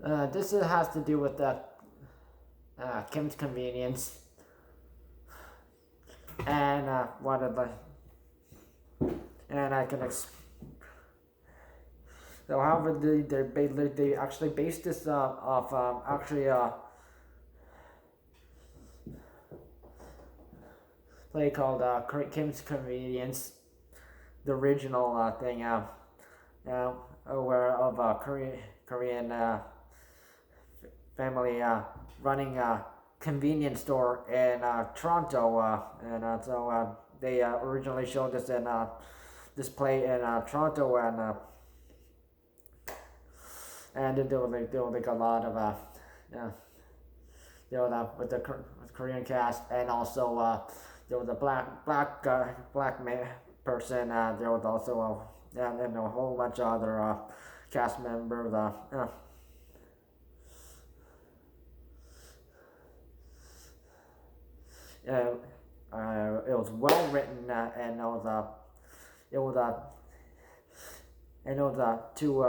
This has to do with Kim's Convenience and what the and I can so however they actually based this off actually play called Kim's Convenience, the original thing where of a Korean family running a convenience store in Toronto, and so they originally showed this in this play in Toronto, and there was like a lot of yeah, with the Korean cast, and also there was a black man person. There was also and a whole bunch of other cast members. It was well written, and it was and it was to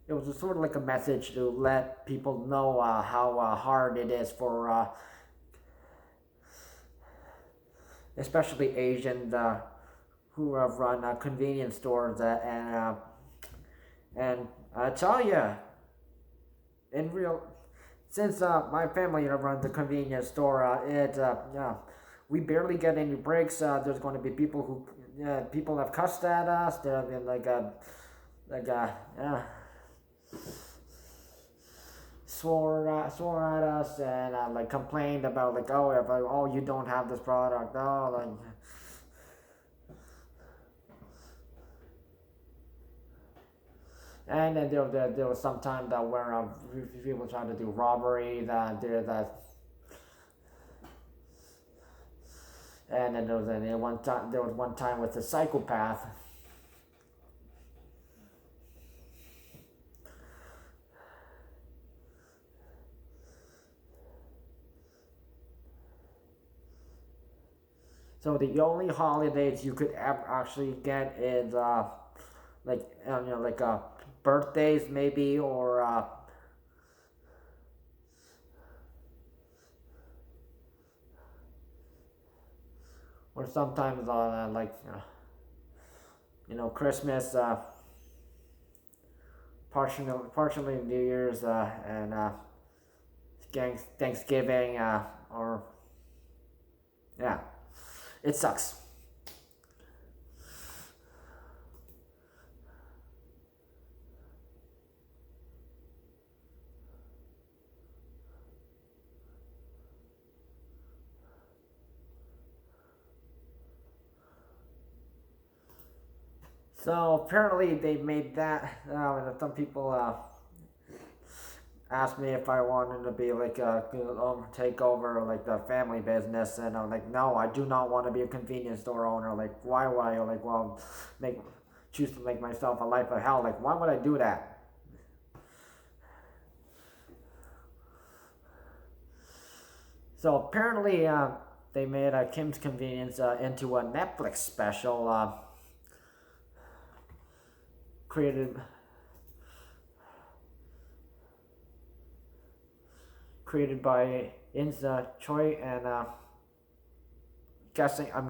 it was sort of like a message to let people know how hard it is for especially Asians who have run convenience stores, and I tell you, in real, since my family runs a convenience store, we barely get any breaks. There's going to be people people have cussed at us. There have been swore at us, and like complained about like, oh, you don't have this product, oh, like. And then there was some time that where people trying to do robbery, and then there was one time with a psychopath. So the only holidays you could actually get is like birthdays maybe, or sometimes Christmas, partially New Year's, and Thanksgiving, or yeah, it sucks. So apparently they made that. Some people asked me if I wanted to be like take over like the family business, and I'm like, no, I do not want to be a convenience store owner. Like, why would I make choose to make myself a life of hell? Like, why would I do that? So apparently, they made Kim's Convenience into a Netflix special created by Ins Choi, and I'm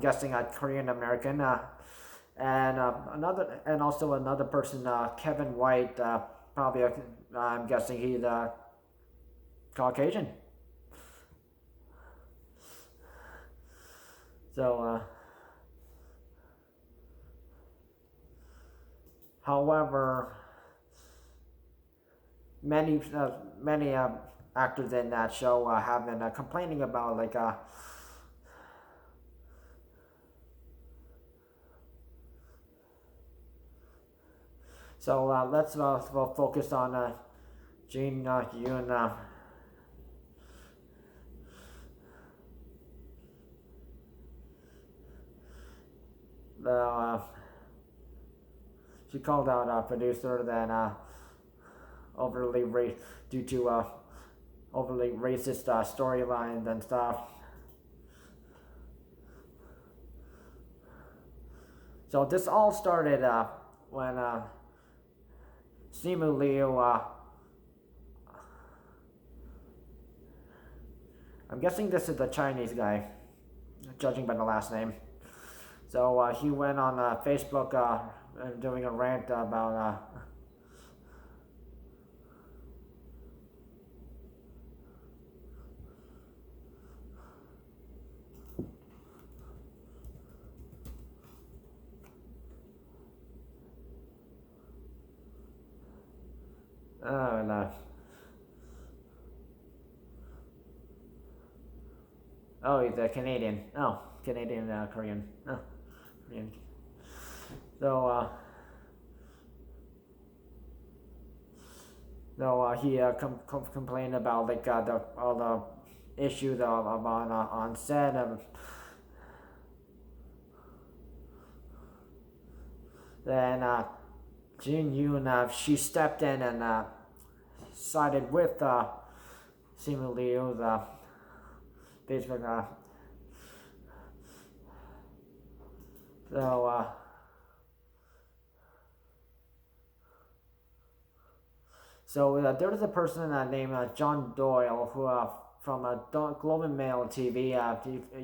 guessing a Korean American, and also another person, Kevin White, probably I'm guessing he's Caucasian. So, however, many actors in that show have been complaining about so let's focus on Jin Yoon. She called out a producer then due to overly racist storylines and stuff. So this all started when Simu Liu I'm guessing this is the Chinese guy, judging by the last name. So he went on Facebook doing a rant about no. Oh, he's a Canadian. Oh, Canadian Korean. Oh, Korean. So he complained about like all the issues on set. Then Yoon, she stepped in and sided with Simu Liu, the Facebook. So there was a person named John Doyle who from Globe and Mail TV.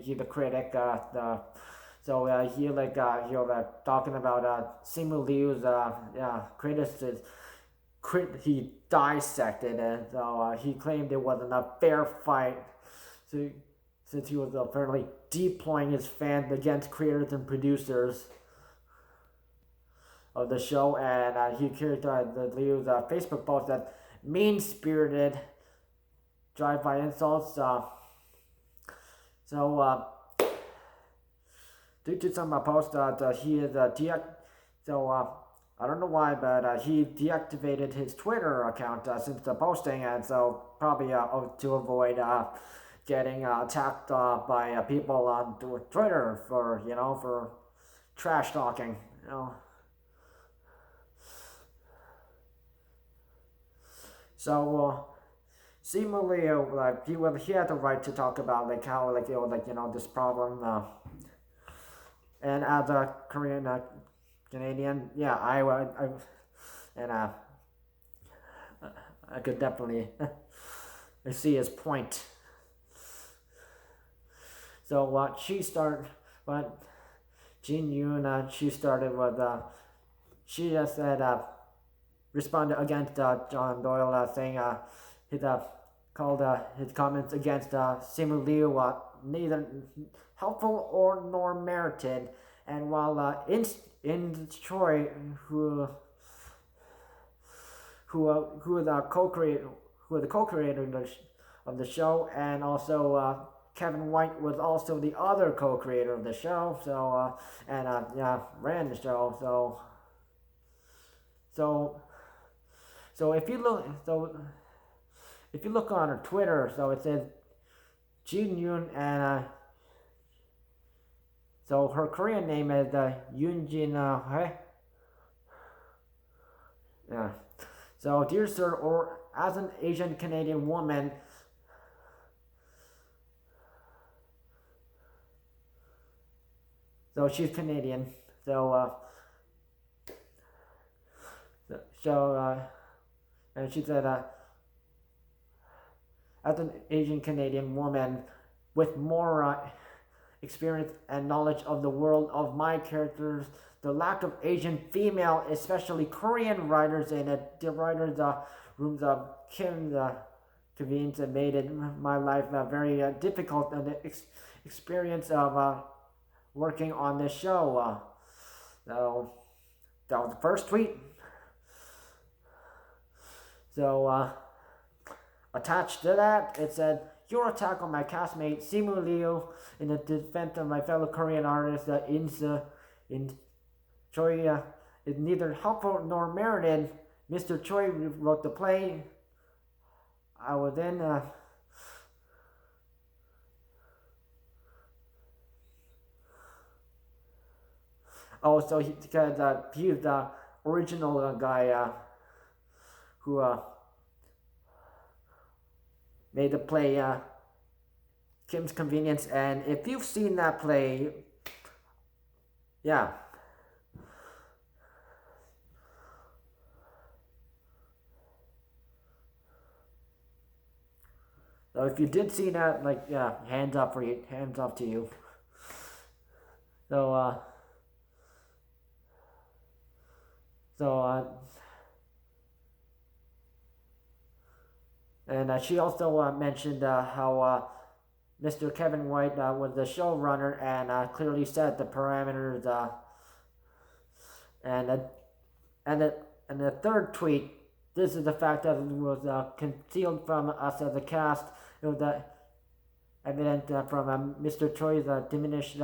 He's the critic. He talking about Simu Liu's criticism. He dissected it. So he claimed it wasn't a fair fight. So, since he was apparently deploying his fans against creators and producers of the show, and he characterized the Liu's Facebook post that mean-spirited drive-by insults. Due to some posts that he is I don't know why, but he deactivated his Twitter account since the posting, and so probably to avoid getting attacked by people on Twitter for trash talking. So Simu Liu, he had the right to talk about how this problem. And as a Korean Canadian, yeah, I could definitely see his point. So Jin Yoon, she started with she just said responded against John Doyle, saying he called his comments against Simu Liu neither helpful or nor merited. And while Ins Choi, who the co-creator of the show, and also Kevin White was also the other co-creator of the show. So ran the show. So if you look on her Twitter, so it says Jin Yoon, and so her Korean name is Yoon Jin Hye. Yeah. So dear sir, or as an Asian Canadian woman, so she's Canadian. And she said, as an Asian Canadian woman with more experience and knowledge of the world of my characters, the lack of Asian female, especially Korean writers in the writers' rooms of Kim's convenience made it my life very difficult and the experience of working on this show. So that was the first tweet. So attached to that, it said, "Your attack on my castmate Simu Liu in the defense of my fellow Korean artist Ins Choi is neither helpful nor merited. Mr. Choi wrote the play. I was in so because he's the original guy who made the play Kim's Convenience, and if you've seen that play, yeah. So if you did see that, like, yeah, hands up for you, hands up to you. So, so, and she also mentioned how Mr. Kevin White was the showrunner and clearly set the parameters. And and the and the third tweet. This is the fact that it was concealed from us as a cast. It was evident from Mr. Choi's diminished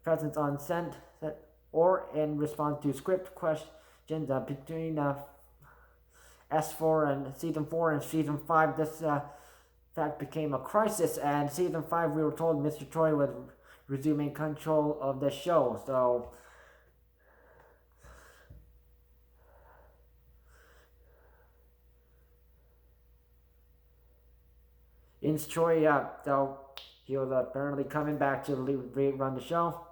presence on set or in response to script questions between S4 and season 4 and season 5. This fact became a crisis, and season 5 we were told Mr. Choi was resuming control of the show. So Ins Choi, so he was apparently coming back to rerun the show.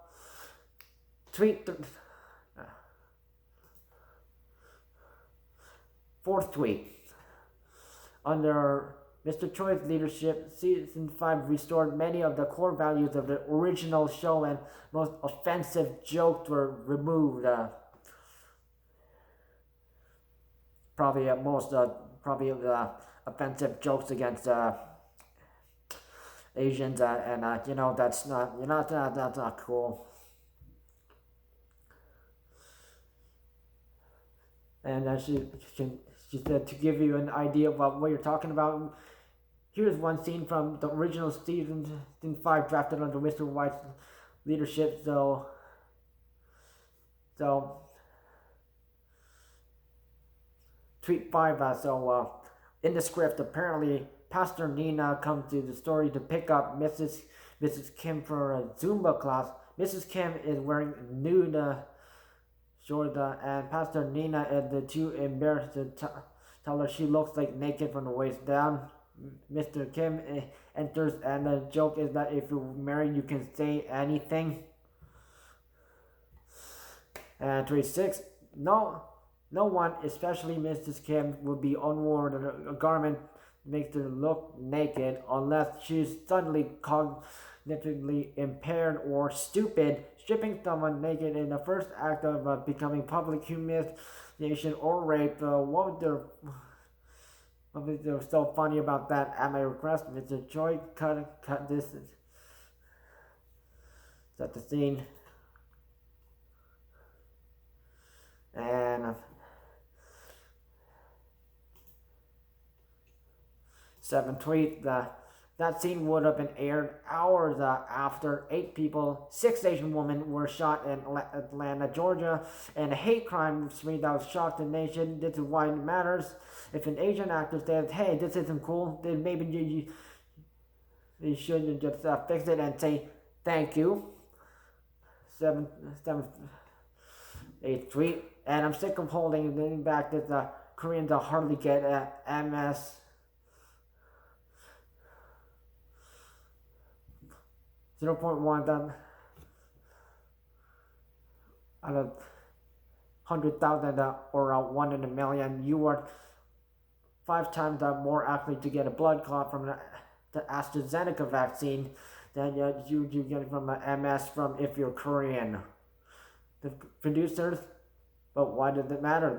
Fourth tweet. Under Mr. Choi's leadership, season 5 restored many of the core values of the original show, and most offensive jokes were removed. Probably offensive jokes against Asians, and that's not cool. And she said, to give you an idea about what you're talking about, here's one scene from the original season 5 drafted under Mr. White's leadership. So tweet 5. In the script, apparently Pastor Nina comes to the story to pick up Mrs. Kim for a Zumba class. Mrs. Kim is wearing nude shorts, and Pastor Nina is too embarrassed to tell her she looks like naked from the waist down. Mr. Kim enters, and the joke is that if you're married, you can say anything. And 26. No one, especially Mrs. Kim, would be unworn a garment makes her look naked unless she's suddenly cognitively impaired or stupid. Stripping someone naked in the first act of becoming public humiliation or rape. What was there so funny about that? At my request, Mr. Choi cut this. Set the scene. And 7 tweet. That scene would have been aired hours after 6 Asian women were shot in Atlanta, Georgia, and a hate crime spree that was shocked the nation. This is why it matters. If an Asian actor says, "Hey, this isn't cool," then maybe you should just fix it and say thank you. 8 tweet. And I'm sick of holding back this Koreans hardly get MS. 0.1 out of 100,000 or 1 in a million. You are 5 times more likely to get a blood clot from the AstraZeneca vaccine than you get from MS from if you're Korean. The producers, but why does it matter?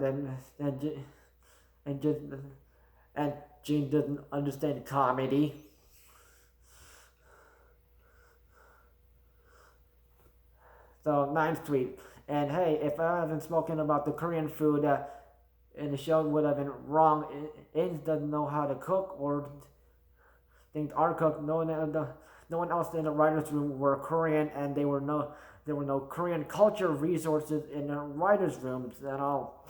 And Gene doesn't understand comedy. So 9th tweet. And hey, if I haven't spoken about the Korean food in the show, would have been wrong. Ins doesn't know how to cook or things are cooked. No one else in the writers' room were Korean, and there were no Korean culture resources in the writers' rooms at all.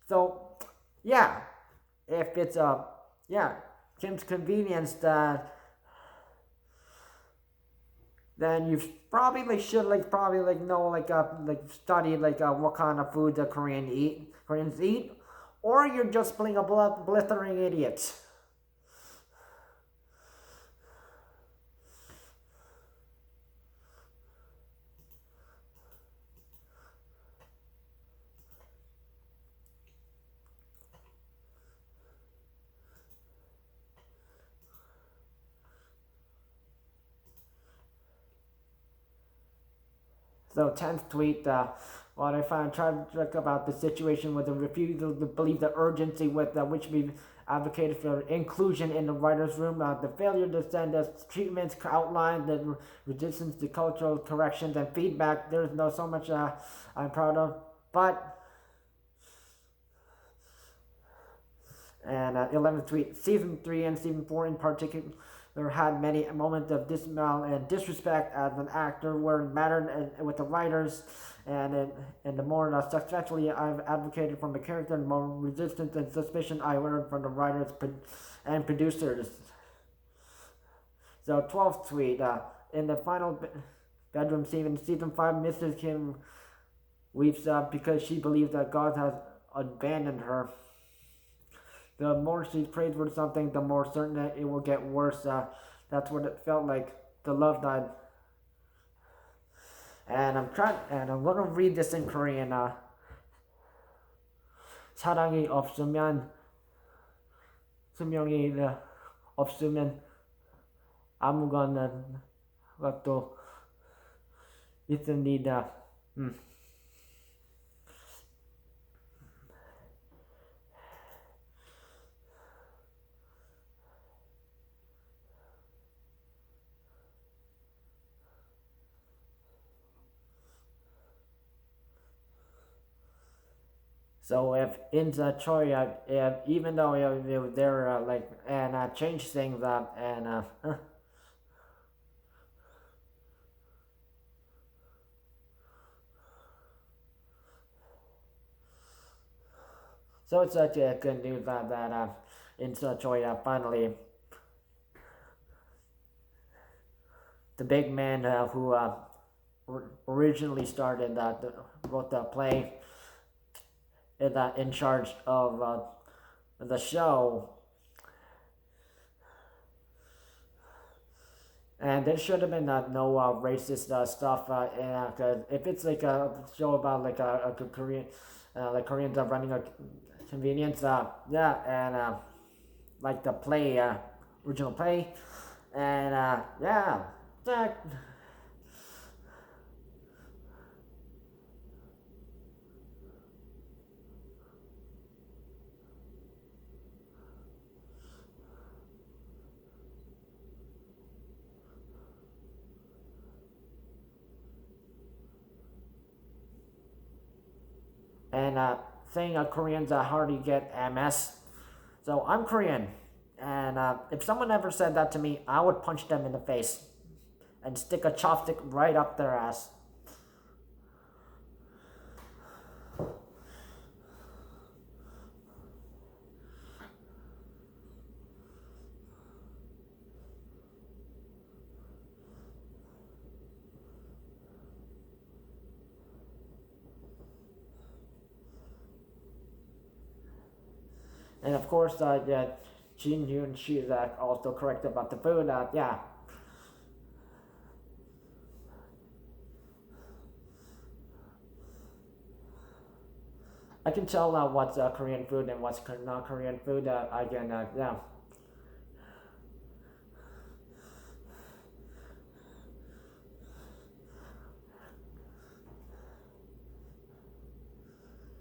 So yeah, if it's Kim's convenience that. Then you probably should know study what kind of food the Koreans eat, or you're just being a blithering idiot. So 10th tweet, what I found tragic about the situation with the refusal to believe the urgency with which we advocated for inclusion in the writer's room, the failure to send us treatments outlined, the resistance to cultural corrections and feedback. There's no so much I'm proud of, but. And 11th tweet, season 3 and season 4 in particular had many moments of dismal and disrespect as an actor where it mattered with the writers, and the more successfully I've advocated from the character, the more resistance and suspicion I heard from the writers and producers. So 12th tweet, in the final bedroom scene in season 5, Mrs. Kim weeps because she believes that God has abandoned her. The more she prays for something, the more certain that it will get worse. That's what it felt like. The love died. And I'm gonna read this in Korean. 사랑이 없으면 수명이 없으면 아무거나 것도 있습니다. So if Ins Choi, even though they're like and change things up and so it's such a good news that Ins Choi finally the big man who originally started wrote the play. Is in charge of the show, and there should have been no racist stuff. Cause if it's like a show about like a Korean, like Koreans are running a convenience, and like the play, original play, and that. And saying Koreans hardly get MS. So I'm Korean, and if someone ever said that to me, I would punch them in the face and stick a chopstick right up their ass. And of course, Yoon, she's also correct about the food. I can tell what's Korean food and what's not Korean food. I can,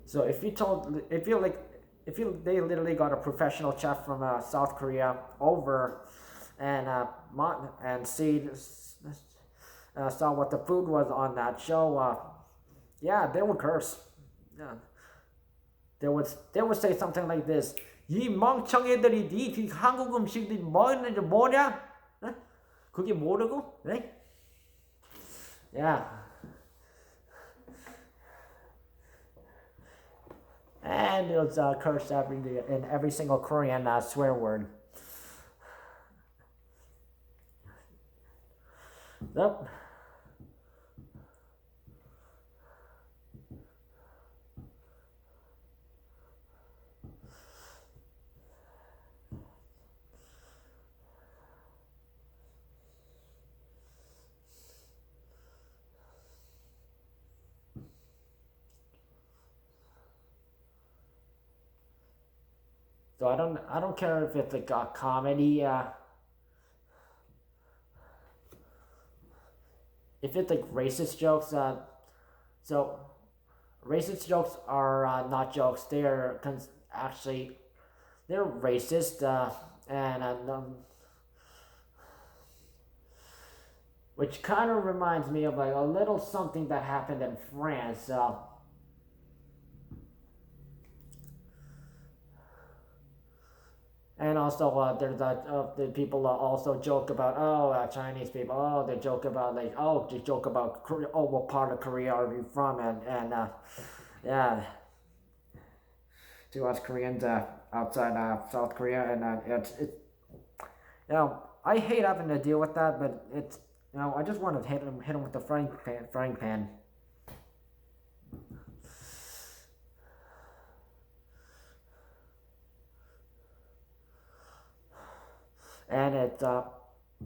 So if they literally got a professional chef from South Korea over and saw what the food was on that show, they would curse. Yeah. They would say something like this. 이 멍청이들이 네 한국 음식들이 뭐냐? 그게 모르고? 네? Yeah. And it was cursed in every single Korean swear word. Yep. So I don't care if it's like a comedy. If it's like racist jokes, So racist jokes are not jokes. They are actually they're racist, and which kind of reminds me of like a little something that happened in France. And also, there's the people also joke about Chinese people. Oh, they joke about like they joke about Korea. Oh, what part of Korea are you from? And yeah, to us Koreans outside South Korea, and it's I hate having to deal with that, but it's I just want to hit him with the frying pan. And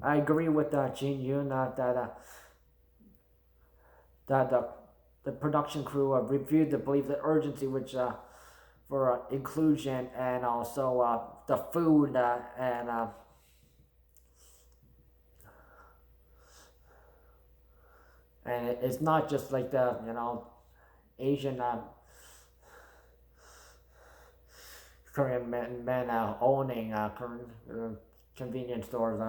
I agree with Yoon that the production crew reviewed the belief the urgency which for inclusion and also the food and it's not just like the Asian Korean men owning convenience stores.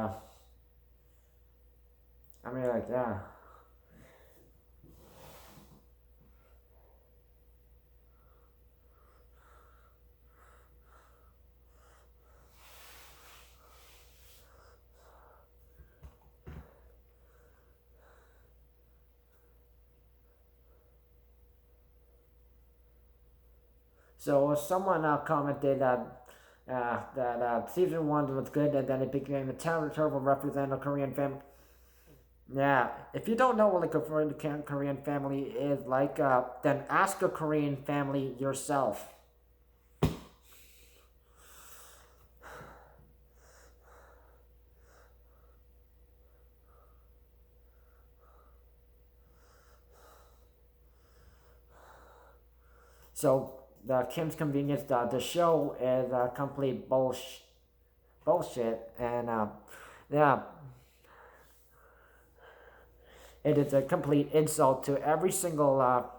I mean, like, yeah. So someone commented that season one was good, and then it became a terrible representative of Korean family. Yeah, if you don't know what like a Korean family is like, then ask a Korean family yourself. So the Kim's Convenience, the show is complete bullshit, and yeah, it is a complete insult to every single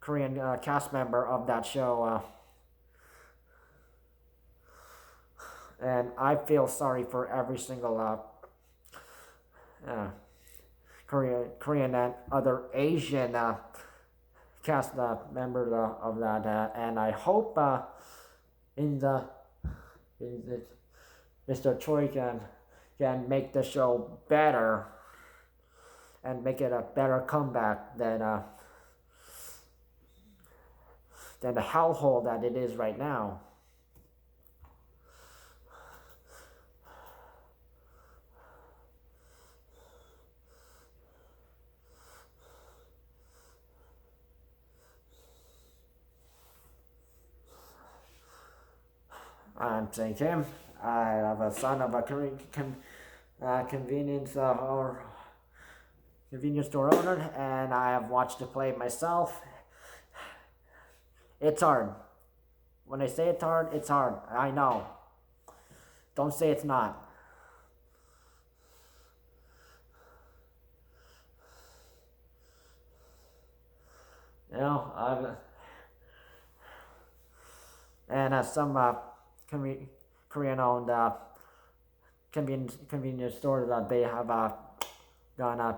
Korean cast member of that show. And I feel sorry for every single Korean and other Asian cast members of that, and I hope in the Mr. Choi can make the show better and make it a better comeback than the hellhole that it is right now. I'm saying Kim. I have a son of a convenience or convenience store owner, and I have watched it play myself. It's hard. When I say it's hard, it's hard. I know. Don't say it's not. I've and some Korean-owned convenience stores that they have gone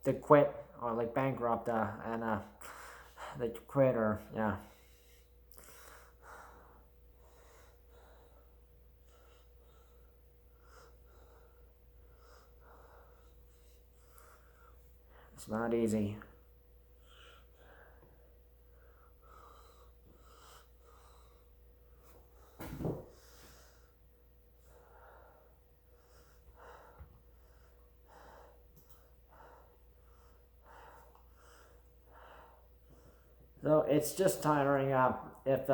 they quit or like bankrupt and they quit or yeah. It's not easy. So it's just tiring if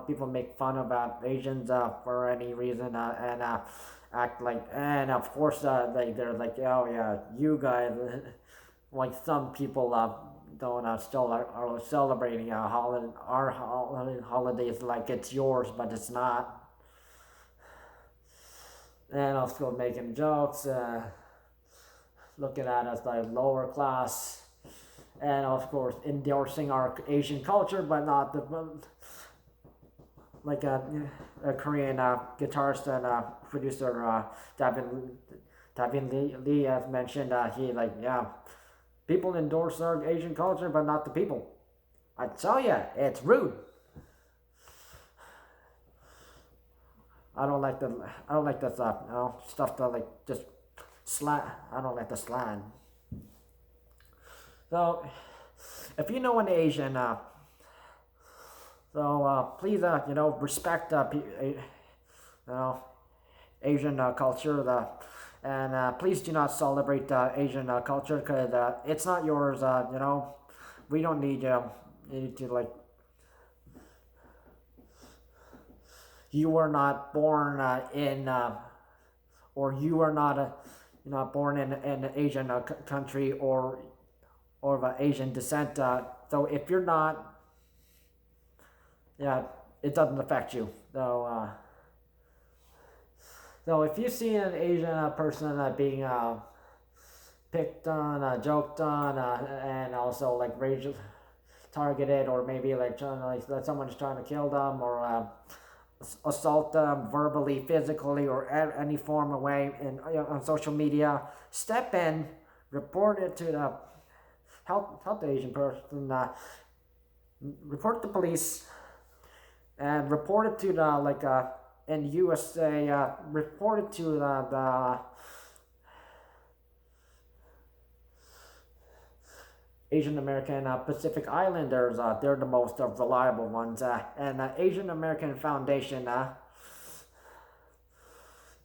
people make fun about Asians for any reason and act like and of course they're like oh yeah you guys like some people don't still are celebrating our holidays like it's yours but it's not and I'm still making jokes looking at us like lower class and of course endorsing our Asian culture, but not the like a Korean guitarist and producer Davin Lee has mentioned. He like yeah, people endorse our Asian culture, but not the people. I tell you, it's rude. I don't like the stuff that like just slang. I don't like the slang. So if you know an Asian, please respect know Asian culture. And please do not celebrate Asian culture because it's not yours. We don't need you need to like you were not born in or you are not not born in an Asian country or of Asian descent. So if you're not, yeah, it doesn't affect you. So if you see an Asian person being picked on, joked on, and also like racial targeted, or maybe like trying to, like that someone's trying to kill them or assault them verbally, physically, or any form of way on social media, step in, report it to the help the Asian person, report the police, and report it to the in USA, report it to the Asian American Pacific Islanders. They're the most reliable ones, and Asian American Foundation,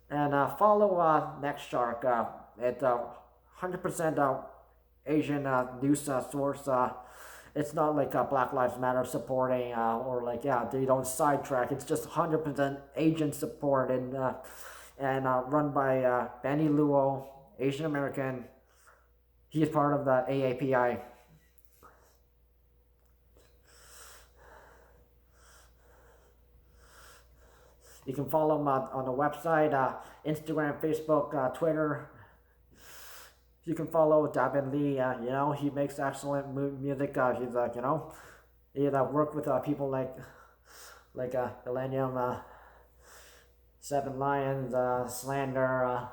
and follow Next Shark. It's 100% Asian news source. It's not like Black Lives Matter supporting or like yeah they don't sidetrack. It's just 100% Asian support and run by Benny Luo, Asian American. He is part of the AAPI. You can follow him on the website, Instagram, Facebook, Twitter. You can follow Davin Lee. He makes excellent music. He's he worked with people like Millennium, Seven Lions, Slander.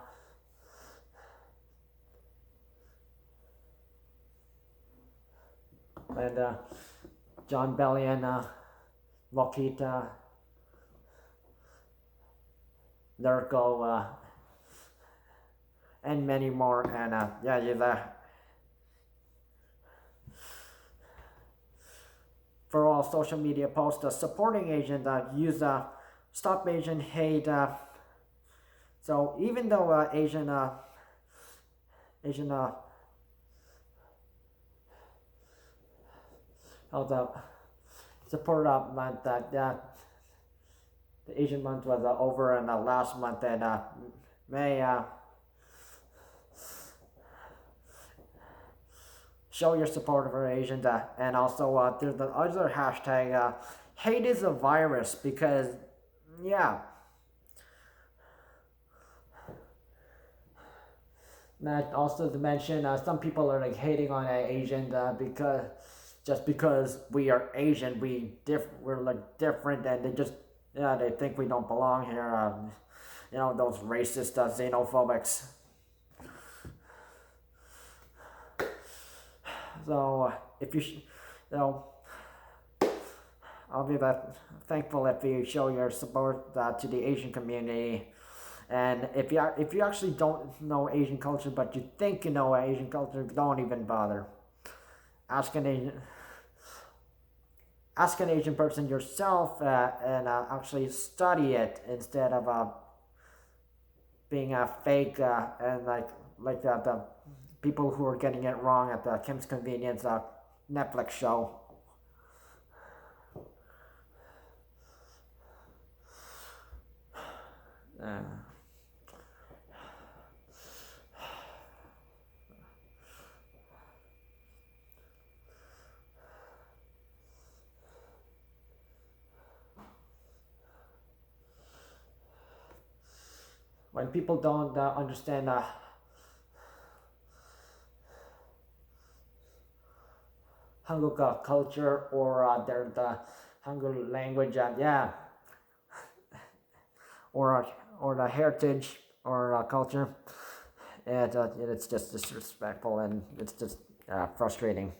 And John Bellion, Wakita, Nurko, and many more. And yeah, he's for all social media posts supporting Asian, use Stop Asian Hate. So even though Asian held up support up month that the Asian month was over in last month and May. Show your support for Asians, and also there's the other hashtag, hate is a virus, because yeah, that also to mention some people are like hating on Asian because just because we are Asian we're like different, and they just they think we don't belong here. Those racist xenophobics. So if you, I'll be thankful if you show your support to the Asian community, and if you actually don't know Asian culture but you think you know Asian culture, don't even bother. Ask an Asian person yourself and actually study it instead of being a fake and like the people who are getting it wrong at the Kim's Convenience Netflix show. When people don't understand Hangul culture or the Hangul language, yeah, or the heritage or culture, and it's just disrespectful and it's just frustrating.